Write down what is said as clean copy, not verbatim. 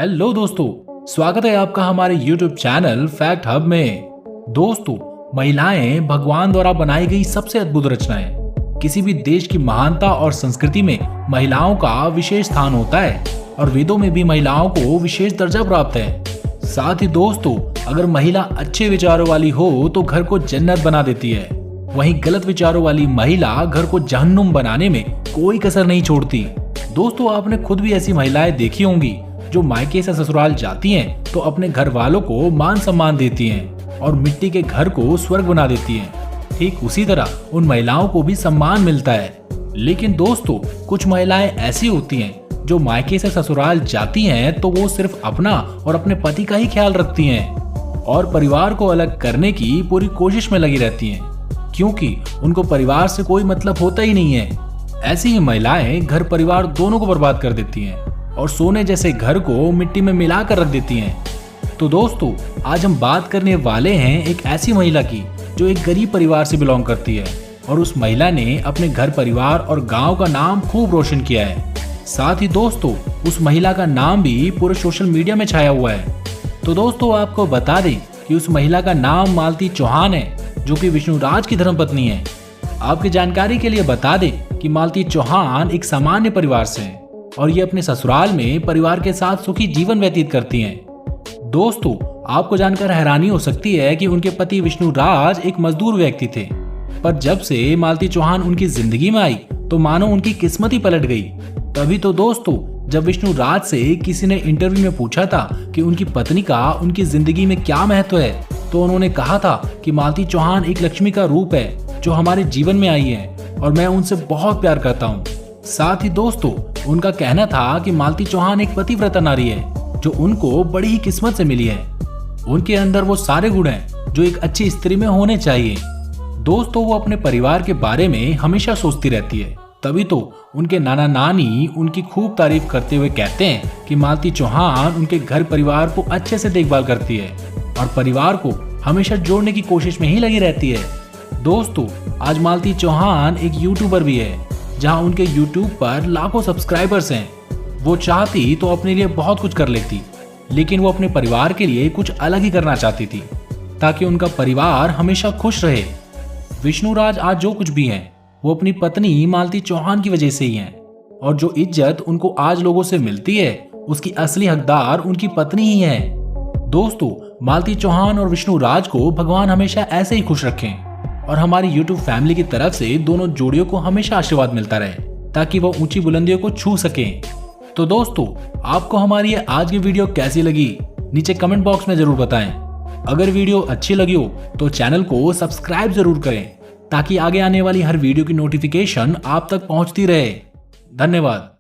Hello दोस्तों, स्वागत है आपका हमारे YouTube चैनल फैक्ट हब में। दोस्तों, महिलाएं भगवान द्वारा बनाई गई सबसे अद्भुत रचनाएं। किसी भी देश की महानता और संस्कृति में महिलाओं का विशेष स्थान होता है और वेदों में भी महिलाओं को विशेष दर्जा प्राप्त है। साथ ही दोस्तों, अगर महिला अच्छे विचारों वाली हो तो घर को जन्नत बना देती है, वहीं गलत विचारों वाली महिला घर को जहन्नुम बनाने में कोई कसर नहीं छोड़ती। दोस्तों, आपने खुद भी ऐसी महिलाएं देखी होंगी जो मायके से ससुराल जाती हैं तो अपने घर वालों को मान सम्मान देती हैं और मिट्टी के घर को स्वर्ग बना देती हैं। ठीक उसी तरह उन महिलाओं को भी सम्मान मिलता है। लेकिन दोस्तों, कुछ महिलाएं ऐसी होती हैं जो मायके से ससुराल जाती हैं तो वो सिर्फ अपना और अपने पति का ही ख्याल रखती हैं और परिवार को अलग करने की पूरी कोशिश में लगी रहती हैं, क्योंकि उनको परिवार से कोई मतलब होता ही नहीं है। ऐसी ही महिलाएं घर परिवार दोनों को बर्बाद कर देती हैं और सोने जैसे घर को मिट्टी में मिलाकर रख देती हैं। तो दोस्तों, आज हम बात करने वाले हैं एक ऐसी महिला की जो एक गरीब परिवार से बिलोंग करती है और उस महिला ने अपने घर परिवार और गांव का नाम खूब रोशन किया है। साथ ही दोस्तों, उस महिला का नाम भी पूरे सोशल मीडिया में छाया हुआ है। तो दोस्तों, आपको बता दें कि उस महिला का नाम मालती चौहान है, जो कि विष्णुराज की धर्मपत्नी है। आपकी जानकारी के लिए बता दें कि मालती चौहान एक सामान्य परिवार से हैं और ये अपने ससुराल में परिवार के साथ सुखी जीवन व्यतीत करती हैं। दोस्तों, आपको जानकर हैरानी हो सकती है कि उनके पति विष्णुराज एक मजदूर व्यक्ति थे, पर जब से मालती चौहान उनकी जिंदगी में आई तो मानो उनकी किस्मत ही पलट गई। तभी तो दोस्तों, जब विष्णुराज से किसी ने इंटरव्यू में पूछा था कि उनकी पत्नी का उनकी जिंदगी में क्या महत्व है, तो उन्होंने कहा था कि मालती चौहान एक लक्ष्मी का रूप है जो हमारे जीवन में आई है और मैं उनसे बहुत प्यार करता हूँ। साथ ही दोस्तों, उनका कहना था कि मालती चौहान एक पतिव्रता नारी है जो उनको बड़ी ही किस्मत से मिली है। उनके अंदर वो सारे गुण हैं जो एक अच्छी स्त्री में होने चाहिए। दोस्तों, वो अपने परिवार के बारे में हमेशा सोचती रहती है। तभी तो उनके नाना नानी उनकी खूब तारीफ करते हुए कहते हैं कि मालती चौहान उनके घर परिवार को अच्छे से देखभाल करती है और परिवार को हमेशा जोड़ने की कोशिश में ही लगी रहती है। दोस्तों, आज मालती चौहान एक यूट्यूबर भी है, जहां उनके यूट्यूब पर लाखों सब्सक्राइबर्स हैं। वो चाहती तो अपने लिए बहुत कुछ कर लेती, लेकिन वो अपने परिवार के लिए कुछ अलग ही करना चाहती थी ताकि उनका परिवार हमेशा खुश रहे। विष्णुराज आज जो कुछ भी हैं, वो अपनी पत्नी मालती चौहान की वजह से ही हैं और जो इज्जत उनको आज लोगों से मिलती है उसकी असली हकदार उनकी पत्नी ही है। दोस्तों, मालती चौहान और विष्णुराज को भगवान हमेशा ऐसे ही खुश रखें और हमारी YouTube फैमिली की तरफ से दोनों जोड़ियों को हमेशा आशीर्वाद मिलता रहे ताकि वो ऊंची बुलंदियों को छू सकें। तो दोस्तों, आपको हमारी ये आज की वीडियो कैसी लगी नीचे कमेंट बॉक्स में जरूर बताएं। अगर वीडियो अच्छी लगी हो तो चैनल को सब्सक्राइब जरूर करें ताकि आगे आने वाली हर वीडियो की नोटिफिकेशन आप तक पहुंचती रहे। धन्यवाद।